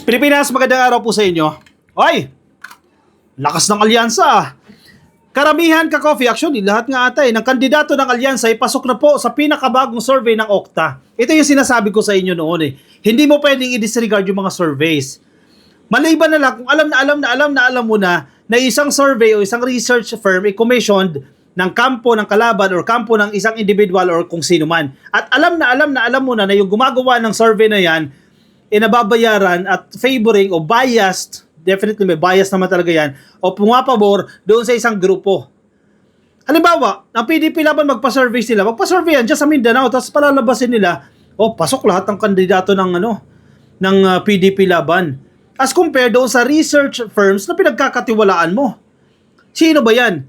Pilipinas, magandang araw po sa inyo. Hoy, lakas ng alyansa. Karamihan ka-coffee, actually, lahat nga ata ng kandidato ng alyansa ay pasok na po sa pinakabagong survey ng Okta. Ito yung sinasabi ko sa inyo noon Hindi mo pwedeng i-disregard yung mga surveys. Maliban na lang kung alam mo na isang survey o isang research firm ay commissioned ng kampo ng kalaban or kampo ng isang individual or kung sino man. At alam mo na yung gumagawa ng survey na yan, nababayaran at favoring o biased, definitely may bias naman talaga yan, o pumapabor doon sa isang grupo. Halimbawa, ang PDP Laban magpa-survey yan dyan sa Mindanao, tapos palalabasin nila, pasok lahat ng kandidato ng PDP Laban. As compared doon sa research firms na pinagkakatiwalaan mo. Sino ba yan?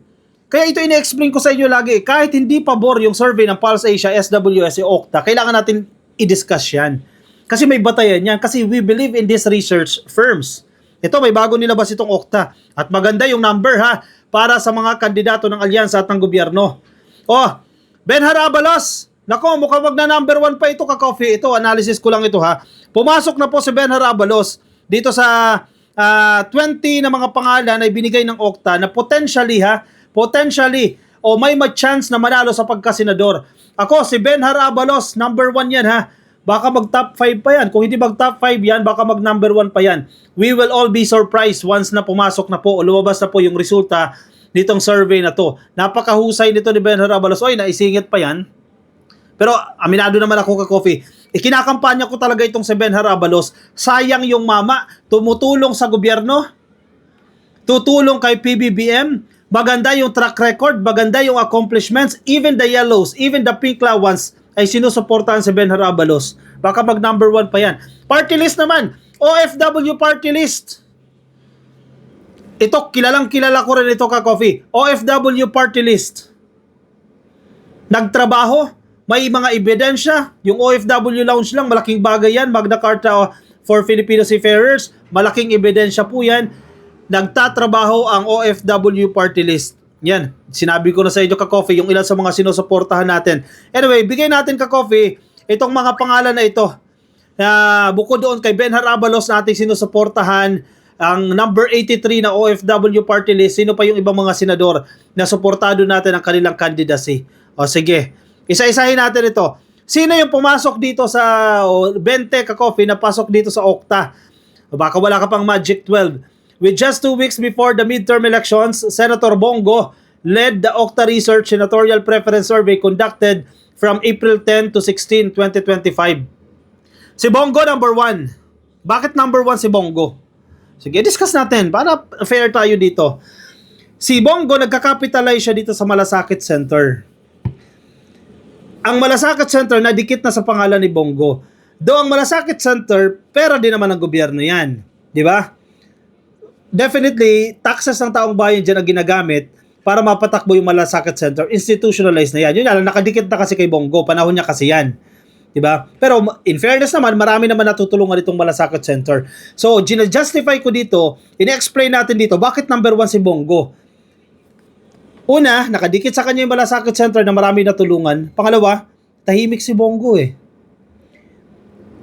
Kaya ito ina-explain ko sa inyo lagi, kahit hindi pabor yung survey ng Pulse Asia, SWS, Okta, kailangan natin i-discuss yan. Kasi may batayan yan. Kasi we believe in these research firms. Ito, may bago nilabas itong Okta. At maganda yung number para sa mga kandidato ng alyansa at ng gobyerno. Benhar Abalos. Nako, mukhang wag na number 1 pa ito ka-coffee. Ito, analysis ko lang ito Pumasok na po si Benhar Abalos dito sa 20 na mga pangalan na binigay ng Okta na potentially may chance na manalo sa pagkasenador. Ako, si Benhar Abalos, number 1 yan Baka mag top 5 pa yan. Kung hindi mag top 5 yan, baka mag number 1 pa yan. We will all be surprised once na pumasok na po o lumabas na po yung resulta nitong survey na to. Napakahusay nito ni Benhar Abalos. Naisingit pa yan. Pero aminado naman ako ka-coffee. Ikinakampanya ko talaga itong si Benhar Abalos. Sayang yung mama. Tumutulong sa gobyerno. Tutulong kay PBBM. Maganda yung track record. Maganda yung accomplishments. Even the yellows, even the pink ones ay sinusuportahan si Benhar Abalos. Baka mag number 1 pa yan. Party list naman. OFW party list. Ito, kilala ko rin ito ka-coffee. OFW party list. Nagtrabaho. May mga ebidensya. Yung OFW lounge lang, malaking bagay yan. Magna Carta for Filipino Seafarers. Malaking ebidensya po yan. Nagtatrabaho ang OFW party list. Yan, sinabi ko na sa inyo ka-coffee yung ilan sa mga sinusuportahan natin. Anyway, bigay natin ka-coffee itong mga pangalan na ito. Bukod doon kay Benhar Abalos na ating sinusuportahan, ang number 83 na OFW party list, sino pa yung ibang mga senador na suportado natin ang kanilang candidacy? Sige, isa-isahin natin ito. Sino yung pumasok dito sa 20 ka-coffee na pasok dito sa Okta? Baka wala ka pang Magic 12. With just 2 weeks before the midterm elections, Senator Bongo led the Okta Research Senatorial Preference Survey conducted from April 10 to 16, 2025. Si Bongo, number 1. Bakit number 1 si Bongo? Sige, discuss natin. Para fair tayo dito. Si Bongo, nagka-capitalize siya dito sa Malasakit Center. Ang Malasakit Center, nadikit na sa pangalan ni Bongo. Though ang Malasakit Center, pera din naman ng gobyerno yan. Di ba? Definitely, taxes ng taong bayan dyan ang ginagamit para mapatakbo yung Malasakit Center. Institutionalized na yan. Yun yan, nakadikit na kasi kay Bongo. Panahon niya kasi yan. Diba? Pero in fairness naman, marami naman natutulungan itong Malasakit Center. So, justify ko dito, ina-explain natin dito, bakit number 1 si Bongo? Una, nakadikit sa kanya yung Malasakit Center na marami natulungan. Pangalawa, tahimik si Bongo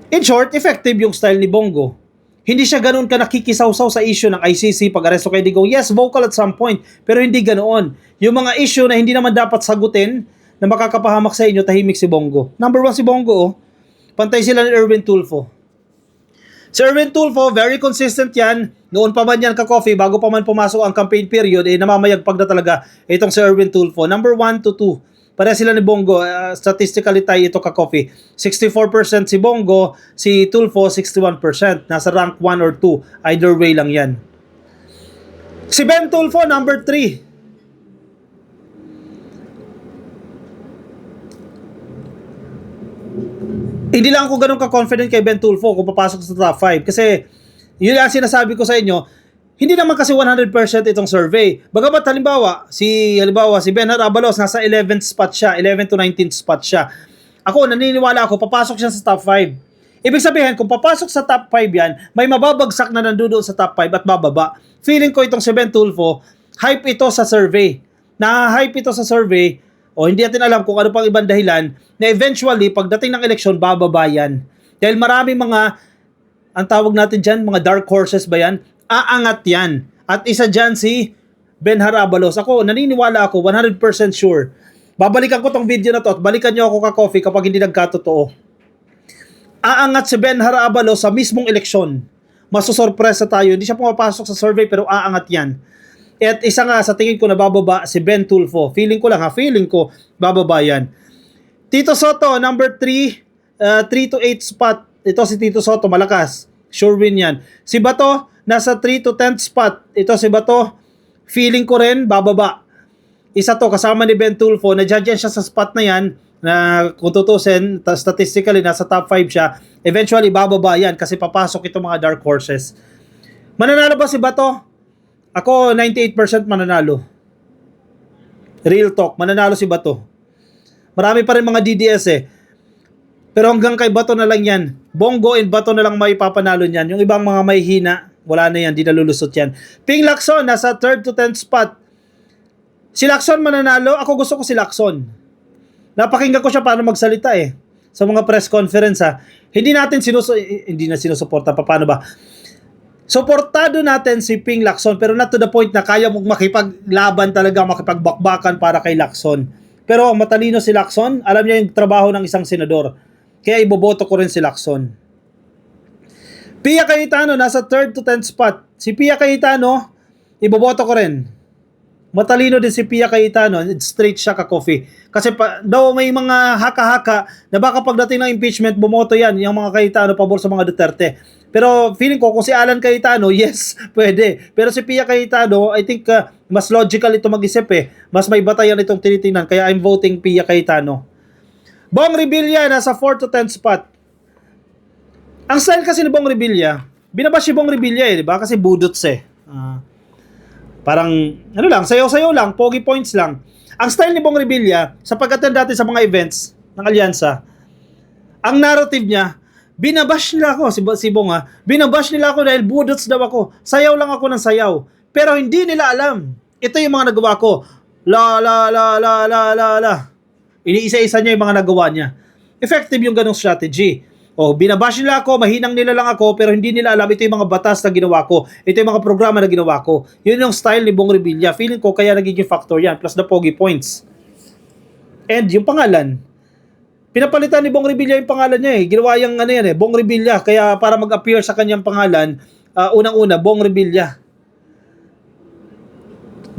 In short, effective yung style ni Bongo. Hindi siya ganoon ka nakikisaw-saw sa issue ng ICC pag-aresto kay Digong. Yes, vocal at some point, pero hindi ganoon. Yung mga issue na hindi naman dapat sagutin na makakapahamak sa inyo, tahimik si Bongo. Number 1 si Bongo, Pantay sila ni Erwin Tulfo. Si Erwin Tulfo, very consistent yan. Noon pa man yan ka-coffee, bago pa man pumasok ang campaign period, namamayagpag na talaga itong si Erwin Tulfo. Number 1 to 2. Pareha sila ni Bongo, statistically tayo ito ka-coffee. 64% si Bongo, si Tulfo 61%. Nasa rank 1 or 2. Either way lang yan. Si Ben Tulfo, number 3. Hindi lang ako ganun ka-confident kay Ben Tulfo kung papasok sa top 5. Kasi, yun ang sinasabi ko sa inyo, hindi naman kasi 100% itong survey. Bagamat halimbawa si Benhar Abalos nasa 11th spot siya, 11 to 19th spot siya. Ako naniniwala ako papasok siya sa top 5. Ibig sabihin kung papasok sa top 5 yan, may mababagsak na nandoon sa top 5 at bababa. Feeling ko itong si Ben Tulfo, hype ito sa survey. Na-hype ito sa survey o hindi natin alam kung ano pang ibang dahilan na eventually pagdating ng eleksyon bababa yan. Dahil maraming mga ang tawag natin dyan, mga dark horses ba yan? Aangat yan. At isa dyan si Ben Harabalos. Ako, naniniwala ako, 100% sure. Babalikan ko tong video na to at balikan nyo ako ka-coffee kapag hindi nagkatotoo. Aangat si Ben Harabalos sa mismong eleksyon. Masusurpresa tayo. Hindi siya pumapasok sa survey pero aangat yan. At isa nga sa tingin ko na bababa si Ben Tulfo. Feeling ko lang ha, feeling ko bababa yan. Tito Soto, number 3, 3 to 8 spot. Ito si Tito Soto, malakas. Sure win yan. Si Bato, nasa 3 to 10 spot. Ito si Bato, feeling ko rin bababa. Isa to, kasama ni Ben Tulfo, na-judge siya sa spot na yan, na kung tutusin, statistically, nasa top 5 siya. Eventually, bababa yan kasi papasok itong mga dark horses. Mananalo ba si Bato? Ako, 98% mananalo. Real talk, mananalo si Bato. Marami pa rin mga DDS eh. Pero hanggang kay Bato na lang yan. Bongo and Bato na lang may papanalo niyan. Yung ibang mga may hina, wala na yan, di nalulusot yan. Ping Lacson, nasa 3rd to 10th spot. Si Lacson mananalo, ako gusto ko si Lacson. Napakinggan ko siya paano magsalita eh. Sa mga press conference ha. Hindi na sinusuporta pa, paano ba? Suportado natin si Ping Lacson pero not to the point na kaya mong makipaglaban talaga, makipagbakbakan para kay Lacson. Pero matalino si Lacson, alam niya yung trabaho ng isang senador. Kaya iboboto ko rin si Lacson. Pia Cayetano, nasa 3rd to 10th spot. Si Pia Cayetano, iboboto ko rin. Matalino din si Pia Cayetano, straight siya ka-coffee. Kasi daw may mga haka-haka na baka pagdating ng impeachment, bumoto yan, yung mga Cayetano pabor sa mga Duterte. Pero feeling ko, kung si Alan Cayetano, yes, pwede. Pero si Pia Cayetano, I think mas logical ito mag-isip eh. Mas may batayan itong tinitingnan, kaya I'm voting Pia Cayetano. Bong Revilla, nasa 4th to 10th spot. Ang style kasi ni Bong Revilla, binabash si Bong Revilla eh, di ba? Kasi budots eh. Parang, ano lang, sayaw-sayaw lang, pogi points lang. Ang style ni Bong Revilla, sa pag-attend dati sa mga events ng Alyansa, ang narrative niya, binabash nila ako, si Bong ha, binabash nila ako dahil budots daw ako. Sayaw lang ako ng sayaw. Pero hindi nila alam. Ito yung mga nagawa ko. La. Iniisa-isa niya yung mga nagawa niya. Effective yung ganong strategy. Binabash nila ako, mahinang nila lang ako, pero hindi nila alam ito yung mga batas na ginawa ko. Ito yung mga programa na ginawa ko. Yun yung style ni Bong Revilla. Feeling ko kaya nagiging factor yan, plus the pogi points. And yung pangalan, pinapalitan ni Bong Revilla yung pangalan niya eh. Ginawa yung ano yan eh, Bong Revilla. Kaya para mag-appear sa kanyang pangalan, unang-una, Bong Revilla.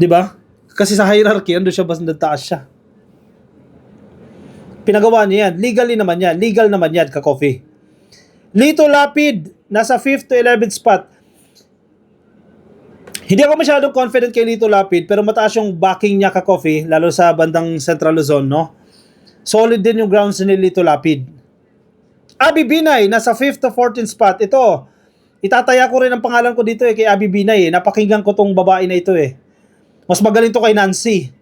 Diba? Kasi sa hierarchy, ando siya basta taas siya. Pinagawa niya yan. Legally naman yan. Legal naman yan, ka-coffee. Lito Lapid, nasa 5th to 11th spot. Hindi ako masyadong confident kay Lito Lapid, pero mataas yung backing niya, ka-coffee, lalo sa bandang Central Luzon, no? Solid din yung grounds ni Lito Lapid. Abby Binay, nasa 5th to 14th spot. Ito, itataya ko rin ang pangalan ko dito kay Abby Binay. Napakinggan ko tong babae na ito eh. Mas magaling to kay Nancy.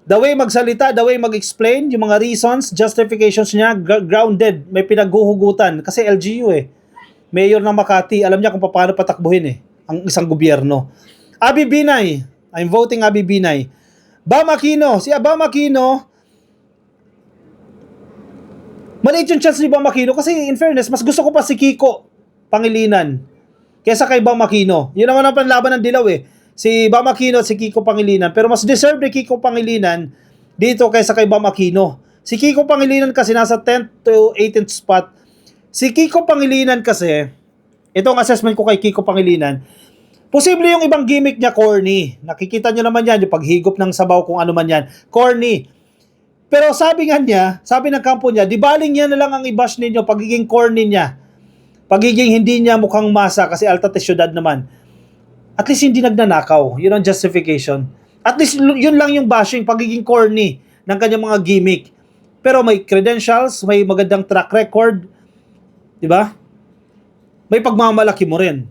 The way magsalita, the way mag-explain, yung mga reasons, justifications niya, grounded, may pinaghuhugutan. Kasi LGU eh. Mayor ng Makati, alam niya kung paano patakbuhin eh, ang isang gobyerno. Abby Binay, I'm voting Abby Binay. Bam Aquino, si Bam Aquino, maliit yung chance ni Bam Aquino kasi in fairness, mas gusto ko pa si Kiko Pangilinan kesa kay Bam Aquino. Yun naman ang panlaban ng dilaw eh. Si Bam Aquino at si Kiko Pangilinan. Pero mas deserve ni Kiko Pangilinan dito kaysa kay Bam Aquino. Si Kiko Pangilinan kasi nasa 10th to 18th spot. Si Kiko Pangilinan kasi, itong assessment ko kay Kiko Pangilinan, posible yung ibang gimmick niya corny. Nakikita nyo naman yan, yung paghigop ng sabaw kung ano man yan. Corny. Pero sabi nga niya, sabi ng kampo niya, di baling yan na lang ang i-bash ninyo, pagiging corny niya. Pagiging hindi niya mukhang masa kasi alta de syudad naman. At least hindi nagnanakaw. Yun ang justification. At least yun lang yung bashing, pagiging corny ng kanyang mga gimmick. Pero may credentials, may magandang track record. Diba? May pagmamalaki mo rin.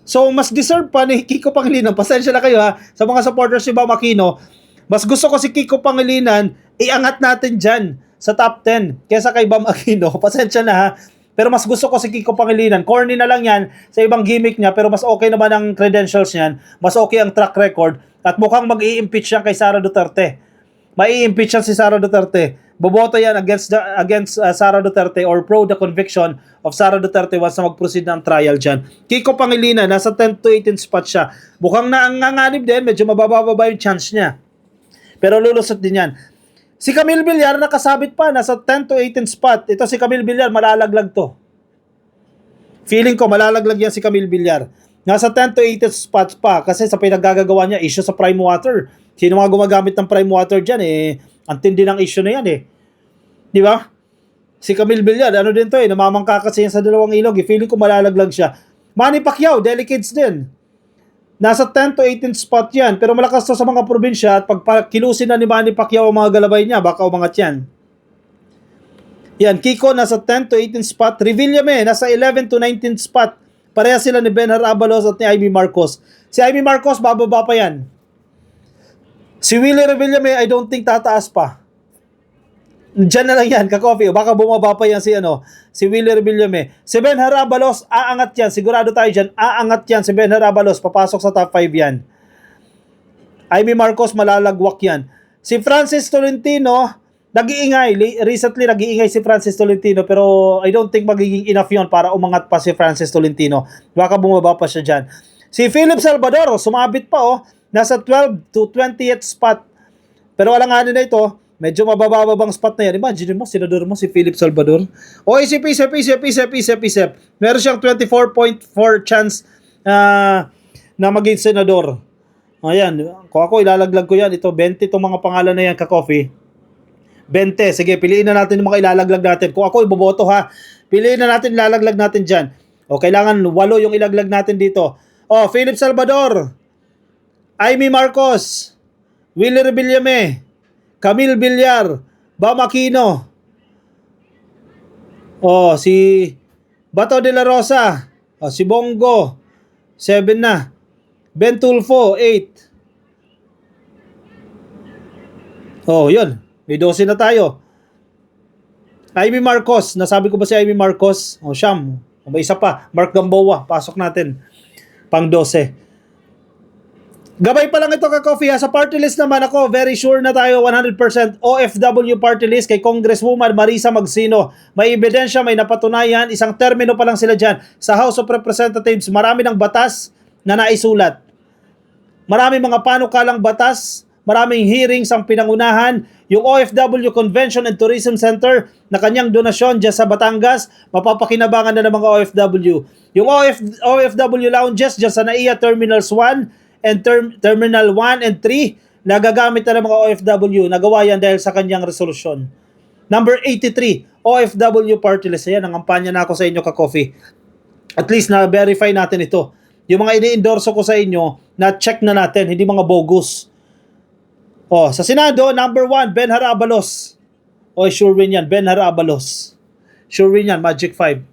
So, mas deserve pa ni Kiko Pangilinan. Pasensya na kayo ha. Sa mga supporters ni Bam Aquino, mas gusto ko si Kiko Pangilinan, iangat natin dyan sa top 10 kesa kay Bam Aquino. Pasensya na ha. Pero mas gusto ko si Kiko Pangilinan. Corny na lang yan sa ibang gimmick niya, pero mas okay naman ang credentials niyan. Mas okay ang track record. At mukhang mag-i-impeach yan kay Sara Duterte. Mai-impeach yan si Sara Duterte. boboto yan against Sara Duterte or pro the conviction of Sara Duterte once na mag-proceed ng trial dyan. Kiko Pangilinan, nasa 10 to 18 spot siya. Mukhang nanganganib din, medyo mababa yung chance niya. Pero lulusot din yan. Si Camille Villar nakasabit pa, nasa 10 to 18 spot. Ito si Camille Villar, malalaglag to. Feeling ko, malalaglag yan si Camille Villar. Nasa 10 to 18 spots pa kasi sa pinaggagawa niya, issue sa prime water. Sino mga gumagamit ng prime water dyan, ang tindi ng issue na yan Di ba? Si Camille Villar, ano din to namamangka kasi yan sa dalawang ilog. Feeling ko malalaglag siya. Manny Pacquiao, delegates din. Nasa 10 to 18 spot yan. Pero malakas to sa mga probinsya at pag kilusin na ni Manny Pacquiao ang mga galabay niya, baka umangat yan. Yan, Kiko nasa 10 to 18 spot. Revillame, nasa 11 to 19 spot. Pareha sila ni Benhar Abalos at ni Amy Marcos. Si Amy Marcos, bababa pa yan. Si Willie Revillame, I don't think tataas pa. Diyan na lang yan, ka-coffee. Baka bumaba pa yan si Willie Revillame. Si Benhar Abalos, aangat yan. Sigurado tayo dyan, aangat yan si Benhar Abalos. Papasok sa top 5 yan. Amy Marcos, malalagwak yan. Si Francis Tolentino, nag-iingay. Recently, nag-iingay si Francis Tolentino pero I don't think magiging enough yon para umangat pa si Francis Tolentino. Baka bumaba pa siya dyan. Si Philip Salvador, sumabit pa nasa 12 to 20th spot. Pero alanganin na ito, medyo mabababang spot na yan. Imagine mo, senador mo si Philip Salvador. Isip. Meron siyang 24.4 chance na maging senador. Ayan, kung ako ilalaglag ko yan, ito 20 itong mga pangalan na yan, ka-coffee. 20. Sige, piliin na natin yung mga ilalaglag natin. Kung ako iboboto piliin na natin, ilalaglag natin dyan. Kailangan 8 yung ilaglag natin dito. Philip Salvador, Amy Marcos, Willie Revillame, Camille Villar, Bam Aquino, si Bato de la Rosa, si Bongo, 7 na. Ben Tulfo, 8. Yun. May 12 na tayo. Amy Marcos. Nasabi ko ba si Amy Marcos? Siyam. May isa pa. Mark Gamboa. Pasok natin. Pang 12. Gabay pa lang ito, ka-coffee. Sa party list naman ako, very sure na tayo 100% OFW party list kay Congresswoman Marisa Magsino. May ebidensya, may napatunayan. Isang termino pa lang sila dyan. Sa House of Representatives, marami ng batas na naisulat. Maraming mga panukalang batas, maraming hearings ang pinangunahan. Yung OFW Convention and Tourism Center na kanyang donasyon dyan sa Batangas, mapapakinabangan na ng mga OFW. Yung OFW lounges dyan sa NAIA Terminals 1 and Terminal 1 and 3, nagagamit na ng mga OFW. Nagawa yan dahil sa kanyang resolusyon. Number 83, OFW Party List. Ayan, nangampanya na ako sa inyo, ka-coffee. At least na-verify natin ito. Yung mga ini-endorso ko sa inyo, na-check na natin, hindi mga bogus. Sa Senado, number 1, Benhar Abalos. Sure win yan, Benhar Abalos. Sure win yan, Magic 5.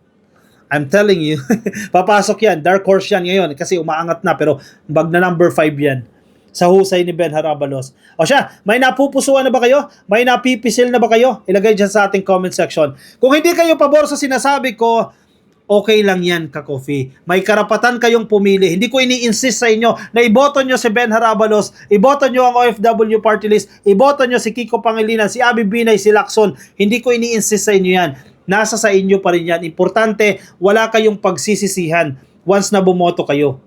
I'm telling you, papasok yan, dark horse yan ngayon, kasi umaangat na, pero bag na number 5 yan. Sa husay ni Benhar Abalos. Siya, may napupusuan na ba kayo? May napipisil na ba kayo? Ilagay dyan sa ating comment section. Kung hindi kayo pabor sa sinasabi ko, okay lang yan, ka-coffee. May karapatan kayong pumili. Hindi ko ini-insist sa inyo na iboto nyo si Benhar Abalos, iboto nyo ang OFW party list, iboto nyo si Kiko Pangilinan, si Abby Binay, si Lacson. Hindi ko ini-insist sa inyo yan. Nasa sa inyo pa rin yan. Importante, wala kayong pagsisisihan once na bumoto kayo.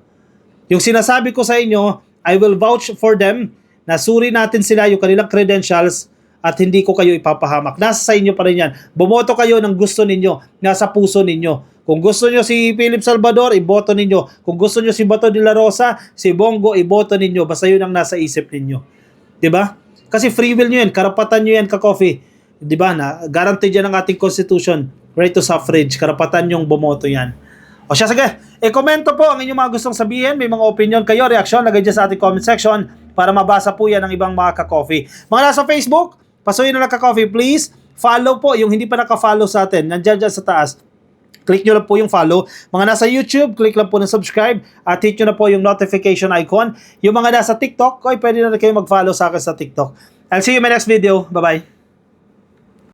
Yung sinasabi ko sa inyo, I will vouch for them, nasuri natin sila yung kanilang credentials, at hindi ko kayo ipapahamak. Nasa sa inyo pa rin yan. Bumoto kayo ng gusto ninyo, nasa puso ninyo. Kung gusto nyo si Philip Salvador, iboto ninyo. Kung gusto nyo si Bato de la Rosa, si Bongo, iboto ninyo. Basta yun ang nasa isip ninyo. Diba? Kasi free will nyo yan, karapatan nyo yan, ka-coffee. Diba? Na, guaranteed yan ng ating constitution. Right to suffrage, karapatan nyong bumoto yan. Siya, sige. Komento po ang inyong mga gustong sabihin. May mga opinion kayo, reaksyon, lagay dyan sa ating comment section para mabasa po yan ng ibang mga ka-coffee. Mga nasa Facebook, pasuyin na lang, ka-coffee, please. Follow po yung hindi pa naka-follow sa atin. Nandiyan dyan sa taas. Click nyo lang po yung follow. Mga nasa YouTube, click lang po ng subscribe at hit nyo na po yung notification icon. Yung mga nasa TikTok, pwede na kayo mag-follow sa akin sa TikTok. I'll see you in my next video. Bye-bye.